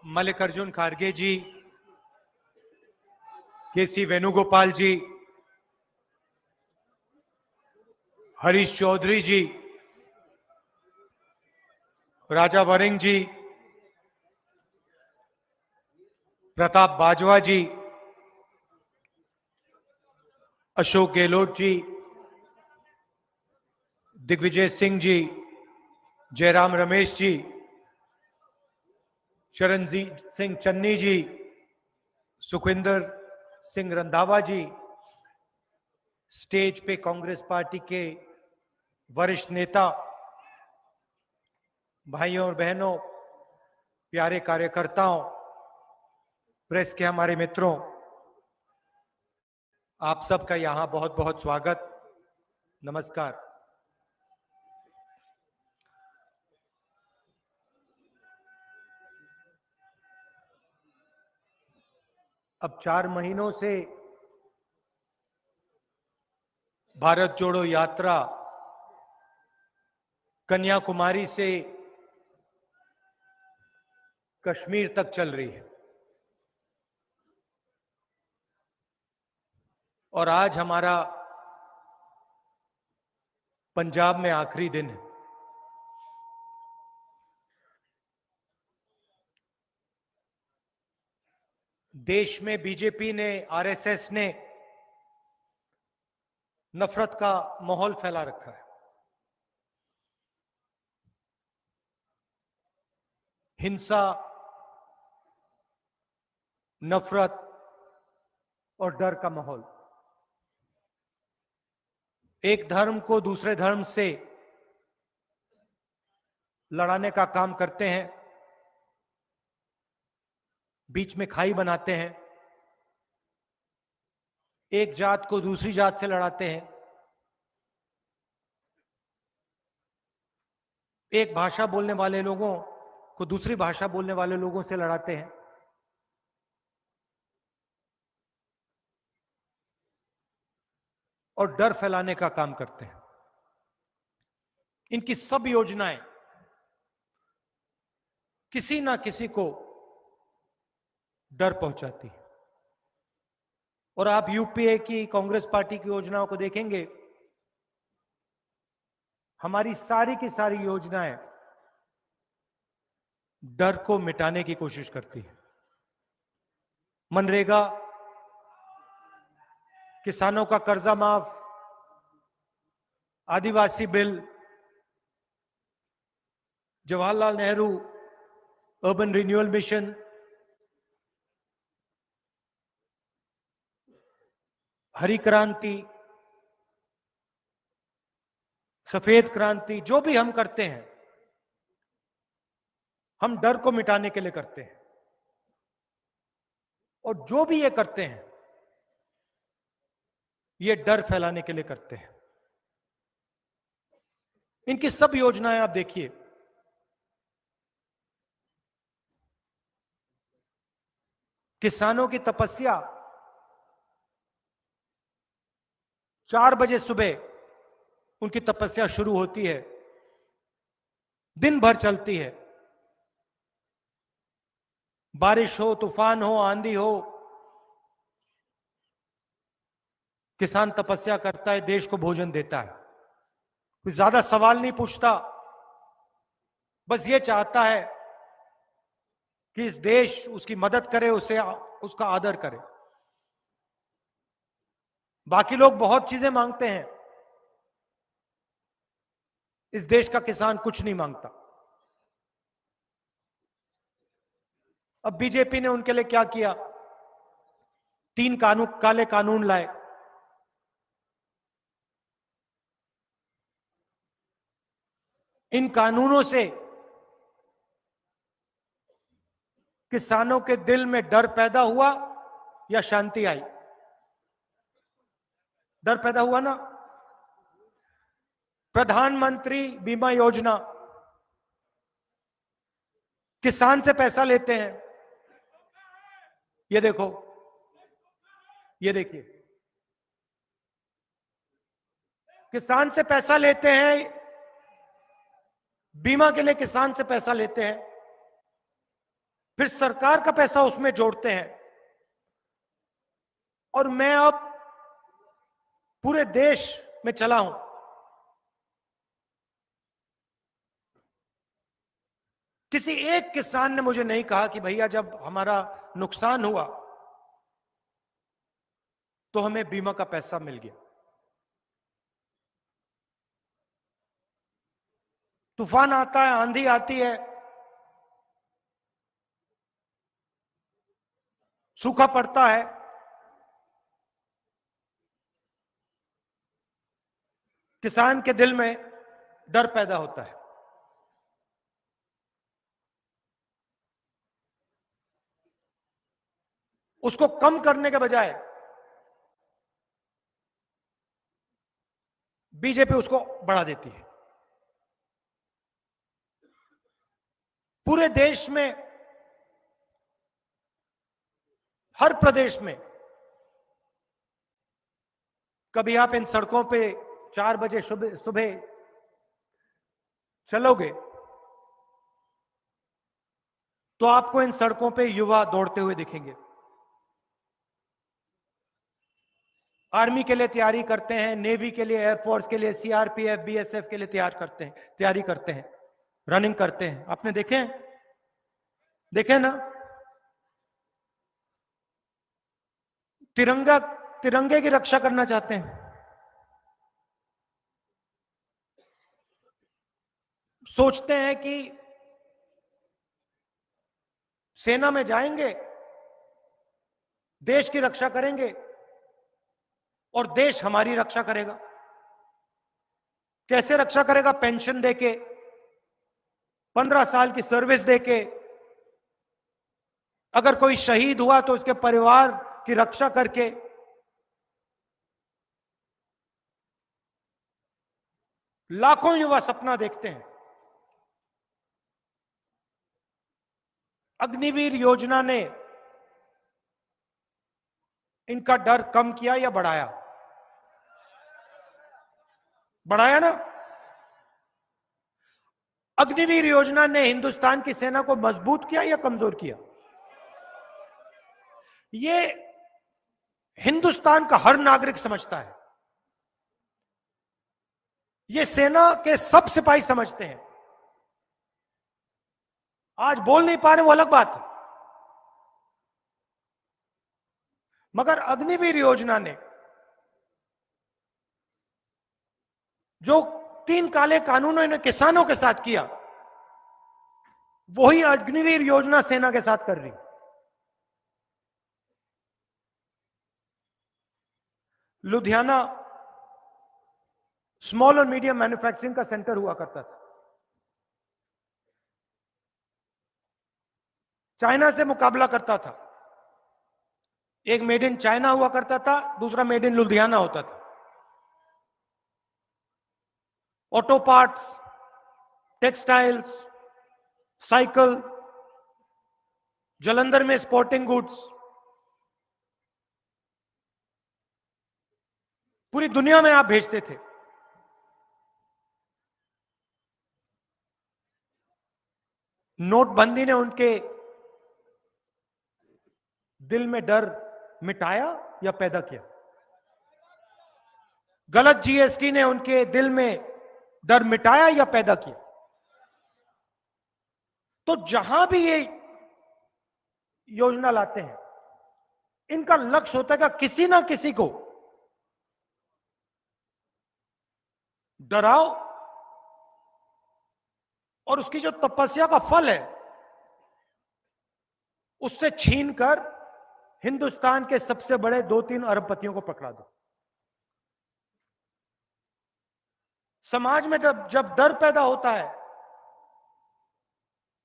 मल्लिकार्जुन खड़गे जी, केसी वेणुगोपाल जी, हरीश चौधरी जी, राजा वरिंग जी, प्रताप बाजवा जी, अशोक गहलोत जी, दिग्विजय सिंह जी, जयराम रमेश जी, चरणजीत सिंह चन्नी जी, सुखविंदर सिंह रंधावा जी, स्टेज पे कांग्रेस पार्टी के वरिष्ठ नेता, भाइयों और बहनों, प्यारे कार्यकर्ताओं, प्रेस के हमारे मित्रों, आप सबका यहां बहुत बहुत स्वागत, नमस्कार। अब 4 महीनों से भारत जोड़ो यात्रा कन्याकुमारी से कश्मीर तक चल रही है और आज हमारा पंजाब में आखिरी दिन है। देश में बीजेपी ने, आरएसएस ने नफरत का माहौल फैला रखा है। हिंसा, नफरत और डर का माहौल, एक धर्म को दूसरे धर्म से लड़ाने का काम करते हैं, बीच में खाई बनाते हैं, एक जात को दूसरी जात से लड़ाते हैं, एक भाषा बोलने वाले लोगों को दूसरी भाषा बोलने वाले लोगों से लड़ाते हैं। और डर फैलाने का काम करते हैं। इनकी सब योजनाएं किसी ना किसी को डर पहुंचाती है। और आप यूपीए की, कांग्रेस पार्टी की योजनाओं को देखेंगे, हमारी सारी की सारी योजनाएं डर को मिटाने की कोशिश करती है। मनरेगा, किसानों का कर्जा माफ, आदिवासी bill, Jawaharlal Nehru urban renewal mission, हरी क्रांति, सफेद क्रांति, जो भी हम करते हैं, हम डर को मिटाने के लिए करते हैं। और जो भी ये करते हैं, ये डर फैलाने के लिए करते हैं। इनकी सब योजनाएं आप देखिए, किसानों की तपस्या 4 बजे सुबह उनकी तपस्या शुरू होती है, दिन भर चलती है। बारिश हो, तूफान हो, आंधी हो, किसान तपस्या करता है, देश को भोजन देता है। कुछ ज्यादा सवाल नहीं पूछता, बस ये चाहता है कि इस देश उसकी मदद करे, उसे उसका आदर करे। बाकी लोग बहुत चीजें मांगते हैं, इस देश का किसान कुछ नहीं मांगता। अब बीजेपी ने उनके लिए क्या किया? 3 काले कानून लाए। इन कानूनों से किसानों के दिल में डर पैदा हुआ या शांति आई? डर पैदा हुआ ना। प्रधानमंत्री बीमा योजना, किसान से पैसा लेते हैं। ये देखो, ये देखिए, किसान से पैसा लेते हैं, बीमा के लिए किसान से पैसा लेते हैं। फिर सरकार का पैसा उसमें जोड़ते हैं, और मैं अब पूरे देश में चला हूं। किसी एक किसान ने मुझे नहीं कहा कि भैया जब हमारा नुकसान हुआ तो हमें बीमा का पैसा मिल गया। तूफान आता है, आंधी आती है, सूखा पड़ता है, किसान के दिल में डर पैदा होता है। उसको कम करने के बजाय बीजेपी उसको बढ़ा देती है। पूरे देश में, हर प्रदेश में, कभी आप इन सड़कों पे 4 बजे सुबह चलोगे तो आपको इन सड़कों पे युवा दौड़ते हुए दिखेंगे। आर्मी के लिए तैयारी करते हैं, नेवी के लिए, एयरफोर्स के लिए, सीआरपीएफ, बीएसएफ के लिए तैयारी करते हैं, रनिंग करते हैं। आपने देखे ना? तिरंगे की रक्षा करना चाहते हैं। सोचते हैं कि सेना में जाएंगे, देश की रक्षा करेंगे और देश हमारी रक्षा करेगा। कैसे रक्षा करेगा? पेंशन देके, 15 साल की सर्विस देके, अगर कोई शहीद हुआ तो उसके परिवार की रक्षा करके। लाखों युवा सपना देखते हैं। अग्निवीर योजना ने इनका डर कम किया या बढ़ाया? बढ़ाया ना? अग्निवीर योजना ने हिंदुस्तान की सेना को मजबूत किया या कमजोर किया? ये हिंदुस्तान का हर नागरिक समझता है, ये सेना के सब सिपाही समझते हैं। आज बोल नहीं पा रहे वो अलग बात है, मगर अग्निवीर योजना ने जो 3 काले कानूनों ने किसानों के साथ किया, वही अग्निवीर योजना सेना के साथ कर रही। लुधियाना स्मॉल और मीडियम मैन्युफैक्चरिंग का सेंटर हुआ करता था। चाइना से मुकाबला करता था। एक मेड इन चाइना हुआ करता था, दूसरा मेड इन लुधियाना होता था। Auto parts, textiles, cycle, Jalandhar में स्पोर्टिंग गुड्स, पूरी दुनिया में आप भेजते थे। नोटबंदी ने उनके दिल में डर मिटाया या पैदा किया? गलत जीएसटी ने उनके दिल में डर मिटाया या पैदा किया? तो जहां भी ये योजना लाते हैं, इनका लक्ष्य होता है कि किसी ना किसी को डराओ और उसकी जो तपस्या का फल है उससे छीनकर हिंदुस्तान के सबसे बड़े 2-3 अरबपतियों को पकड़ा दो। समाज में जब डर पैदा होता है,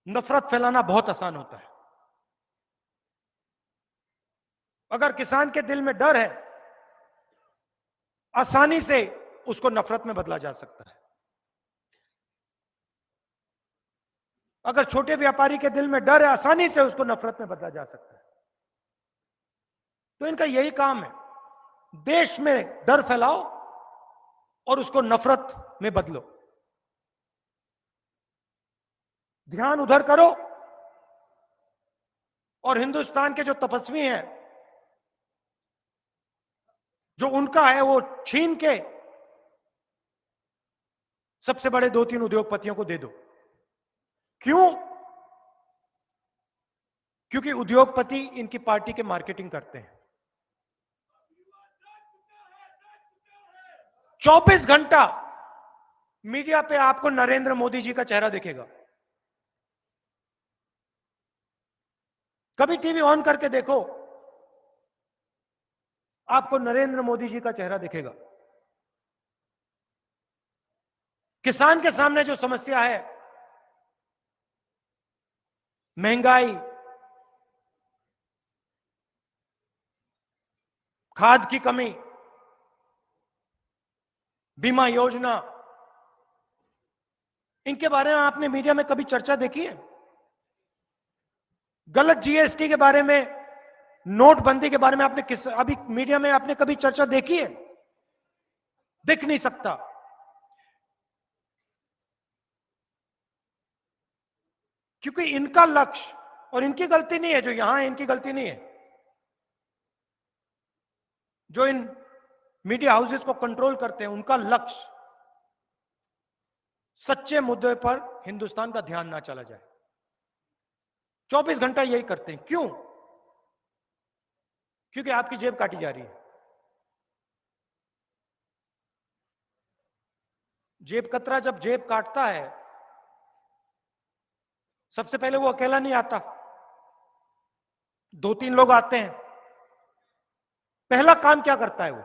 नफरत फैलाना बहुत आसान होता है। अगर किसान के दिल में डर है, आसानी से उसको नफरत में बदला जा सकता है। अगर छोटे व्यापारी के दिल में डर है, आसानी से उसको नफरत में बदला जा सकता है। तो इनका यही काम है, देश में डर फैलाओ और उसको नफरत में बदलो। ध्यान उधर करो और हिंदुस्तान के जो तपस्वी हैं, जो उनका है वो छीन के सबसे बड़े 2-3 उद्योगपतियों को दे दो। क्यों? क्योंकि उद्योगपति इनकी पार्टी के मार्केटिंग करते हैं। 24 घंटा मीडिया पे आपको नरेंद्र मोदी जी का चेहरा दिखेगा। कभी टीवी ऑन करके देखो, आपको नरेंद्र मोदी जी का चेहरा दिखेगा। किसान के सामने जो समस्या है, महंगाई, खाद की कमी, बीमा योजना, इनके बारे में आपने मीडिया में कभी चर्चा देखी है? गलत जीएसटी के बारे में, नोटबंदी के बारे में आपने अभी मीडिया में आपने कभी चर्चा देखी है? दिख नहीं सकता। क्योंकि इनका लक्ष्य, और इनकी गलती नहीं है, जो यहां है इनकी गलती नहीं है, जो इन मीडिया हाउसेस को कंट्रोल करते हैं, उनका लक्ष्य सच्चे मुद्दे पर हिंदुस्तान का ध्यान ना चला जाए। 24 घंटा यही करते हैं। क्यों? क्योंकि आपकी जेब काटी जा रही है। जेब कतरा जब जेब काटता है, सबसे पहले वो अकेला नहीं आता, 2-3 लोग आते हैं। पहला काम क्या करता है वो?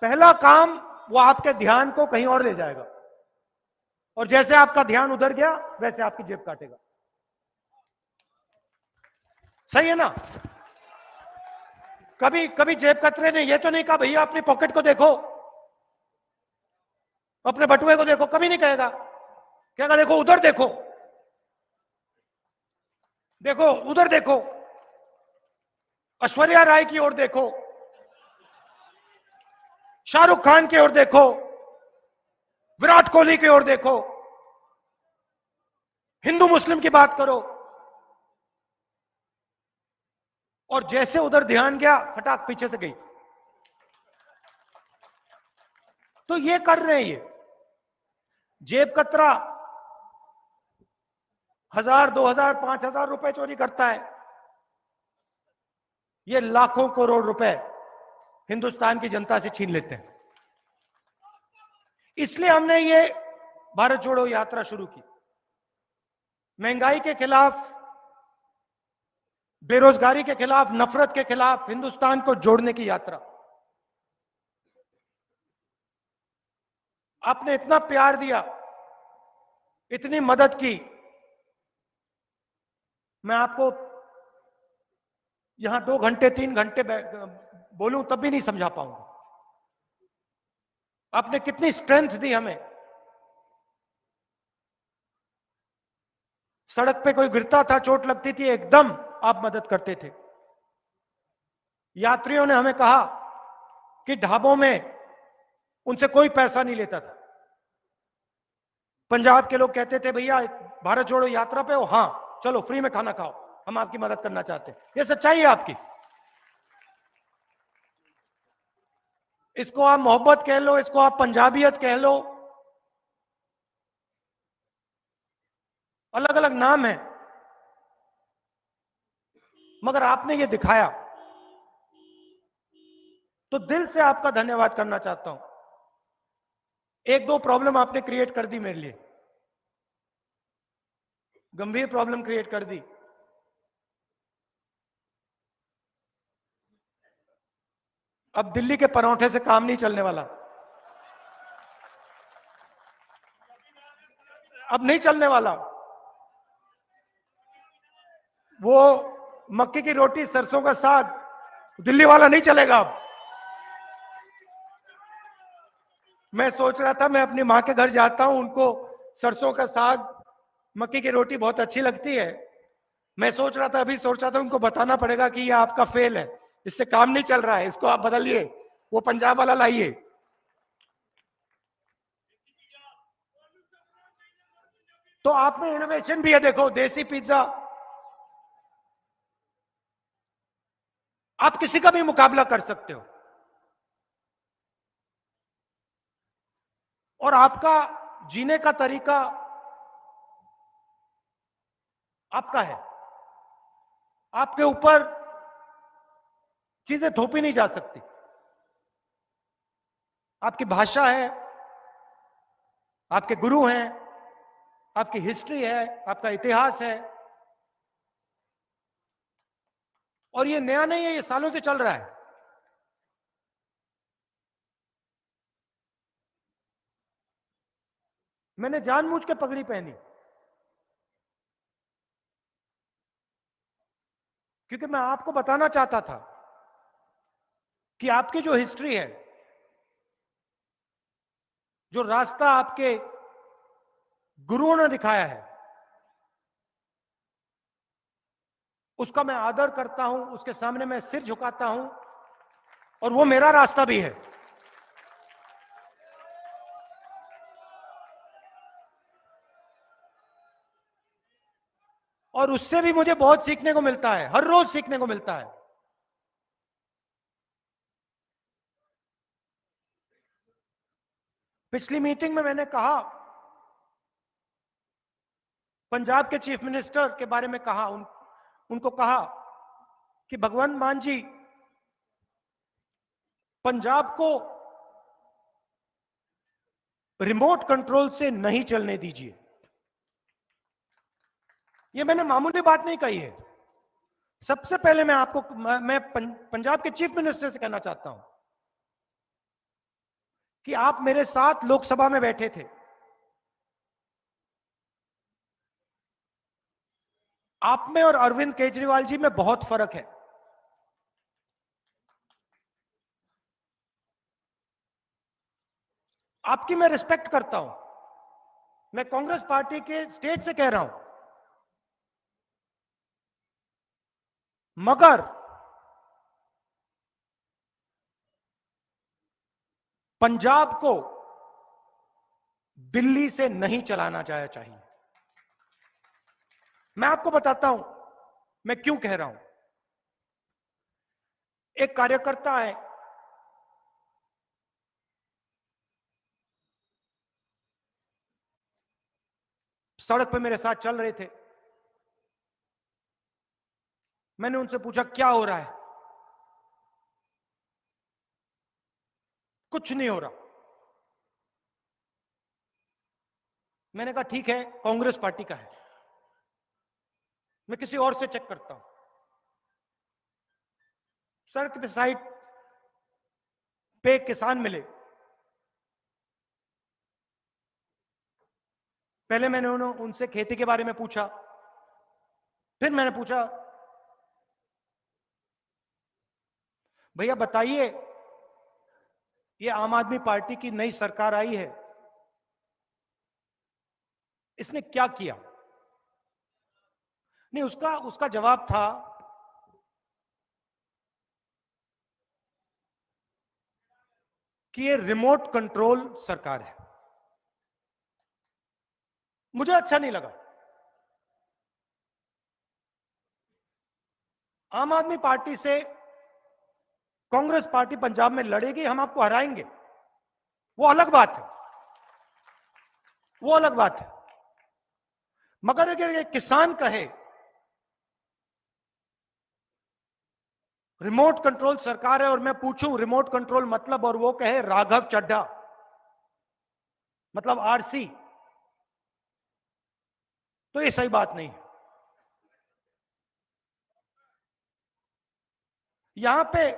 पहला काम वो आपके ध्यान को कहीं और ले जाएगा, और जैसे आपका ध्यान उधर गया वैसे आपकी जेब काटेगा। सही है ना? कभी कभी जेब कतरे ने ये तो नहीं कहा भैया अपनी पॉकेट को देखो, अपने बटुए को देखो, कभी नहीं कहेगा। कहेगा देखो उधर देखो, देखो उधर देखो, ऐश्वर्या राय की ओर देखो, शाहरुख खान की ओर देखो, विराट कोहली की ओर देखो, हिंदू मुस्लिम की बात करो। और जैसे उधर ध्यान गया, फटाक पीछे से गई। तो ये कर रहे हैं, ये जेब कतरा 1000, 2000, 5000 रुपए चोरी करता है, ये लाखों करोड़ रुपए हिंदुस्तान की जनता से छीन लेते हैं। इसलिए हमने ये भारत जोड़ो यात्रा शुरू की, महंगाई के खिलाफ, बेरोजगारी के खिलाफ, नफरत के खिलाफ हिंदुस्तान को जोड़ने की यात्रा। आपने इतना प्यार दिया, इतनी मदद की, मैं आपको यहां 2 घंटे 3 घंटे बोलूं तब भी नहीं समझा पाऊंगा। आपने कितनी स्ट्रेंथ दी हमें। सड़क पे कोई गिरता था, चोट लगती थी, एकदम आप मदद करते थे। यात्रियों ने हमें कहा कि ढाबों में उनसे कोई पैसा नहीं लेता था। पंजाब के लोग कहते थे भैया भारत जोड़ो यात्रा पे हो, हाँ चलो फ्री में खाना खाओ, हम आपकी मदद करना चाहते हैं। ये सच्चाई है आपकी। इसको आप मोहब्बत कह लो, इसको आप पंजाबियत कह लो, अलग अलग नाम है, मगर आपने ये दिखाया, तो दिल से आपका धन्यवाद करना चाहता हूं। 1-2 प्रॉब्लम आपने क्रिएट कर दी मेरे लिए, गंभीर प्रॉब्लम क्रिएट कर दी। अब दिल्ली के परांठे से काम नहीं चलने वाला, अब नहीं चलने वाला। वो मक्के की रोटी, सरसों का साग, दिल्ली वाला नहीं चलेगा अब। मैं सोच रहा था मैं अपनी माँ के घर जाता हूं, उनको सरसों का साग, मक्के की रोटी बहुत अच्छी लगती है। मैं सोच रहा था, अभी सोच रहा था उनको बताना पड़ेगा कि ये आपका फेल है, इससे काम नहीं चल रहा है, इसको आप बदलिए, वो पंजाब वाला लाइए। तो आप में इनोवेशन भी है, देखो देसी पिज्जा, आप किसी का भी मुकाबला कर सकते हो, और आपका जीने का तरीका आपका है। आपके ऊपर चीजें थोपी नहीं जा सकती। आपकी भाषा है, आपके गुरु हैं, आपकी हिस्ट्री है, आपका इतिहास है, और ये नया नहीं है, ये सालों से चल रहा है। मैंने जानबूझ के पगड़ी पहनी क्योंकि मैं आपको बताना चाहता था कि आपकी जो हिस्ट्री है, जो रास्ता आपके गुरुओं ने दिखाया है, उसका मैं आदर करता हूं, उसके सामने मैं सिर झुकाता हूं, और वो मेरा रास्ता भी है। और उससे भी मुझे बहुत सीखने को मिलता है, हर रोज सीखने को मिलता है। पिछली मीटिंग में मैंने कहा, पंजाब के चीफ मिनिस्टर के बारे में कहा, उनको कहा कि भगवंत मान जी, पंजाब को रिमोट कंट्रोल से नहीं चलने दीजिए। ये मैंने मामूली बात नहीं कही है। सबसे पहले मैं आपको, मैं पंजाब के चीफ मिनिस्टर से कहना चाहता हूं कि आप मेरे साथ लोकसभा में बैठे थे। आप में और अरविंद केजरीवाल जी में बहुत फर्क है। आपकी मैं रिस्पेक्ट करता हूं, मैं कांग्रेस पार्टी के स्टेज से कह रहा हूं, मगर पंजाब को दिल्ली से नहीं चलाना चाहिए। मैं आपको बताता हूं मैं क्यों कह रहा हूं। एक कार्यकर्ता है, सड़क पे मेरे साथ चल रहे थे। मैंने उनसे पूछा क्या हो रहा है। कुछ नहीं हो रहा। मैंने कहा ठीक है, कांग्रेस पार्टी का है, मैं किसी और से चेक करता हूं। सड़क पे साइड पे किसान मिले। पहले मैंने उनसे खेती के बारे में पूछा, फिर मैंने पूछा भैया बताइए, ये आम आदमी पार्टी की नई सरकार आई है, इसने क्या किया। नहीं, उसका उसका जवाब था कि ये रिमोट कंट्रोल सरकार है। मुझे अच्छा नहीं लगा। आम आदमी पार्टी से कांग्रेस पार्टी पंजाब में लड़ेगी, हम आपको हराएंगे, वो अलग बात है, वो अलग बात है। मगर अगर ये किसान कहे रिमोट कंट्रोल सरकार है, और मैं पूछूं रिमोट कंट्रोल मतलब, और वो कहे राघव चड्ढा मतलब आरसी, तो ये सही बात नहीं है। यहां पे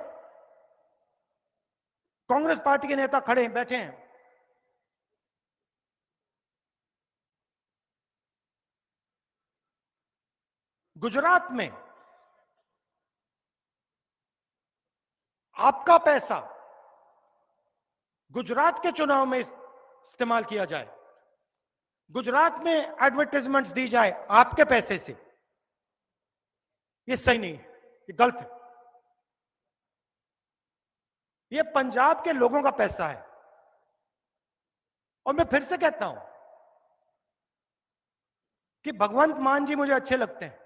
कांग्रेस पार्टी के नेता खड़े हैं, बैठे हैं। गुजरात में आपका पैसा गुजरात के चुनाव में इस्तेमाल किया जाए, गुजरात में एडवर्टाइजमेंट्स दी जाए आपके पैसे से, ये सही नहीं है, ये गलत है। ये पंजाब के लोगों का पैसा है। और मैं फिर से कहता हूं कि भगवंत मान जी मुझे अच्छे लगते हैं,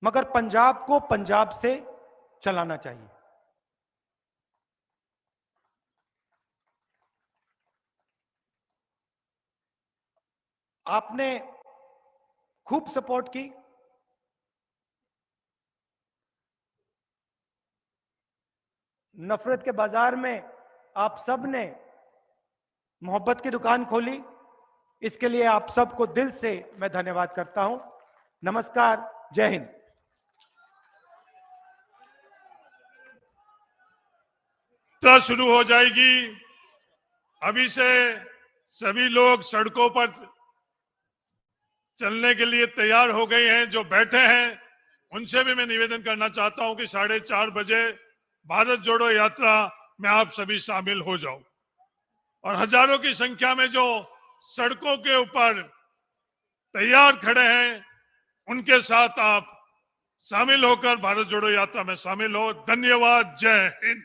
मगर पंजाब को पंजाब से चलाना चाहिए। आपने खूब सपोर्ट की। नफरत के बाजार में आप सब ने मोहब्बत की दुकान खोली। इसके लिए आप सबको दिल से मैं धन्यवाद करता हूं। नमस्कार, जय हिंद। यात्रा शुरू हो जाएगी। अभी से सभी लोग सड़कों पर चलने के लिए तैयार हो गए हैं। जो बैठे हैं उनसे भी मैं निवेदन करना चाहता हूं कि 4:30 बजे भारत जोड़ो यात्रा में आप सभी शामिल हो जाओ। और हजारों की संख्या में जो सड़कों के ऊपर तैयार खड़े हैं उनके साथ आप शामिल होकर भारत जोड़ो यात्रा में शामिल हो। धन्यवाद। जय हिंद।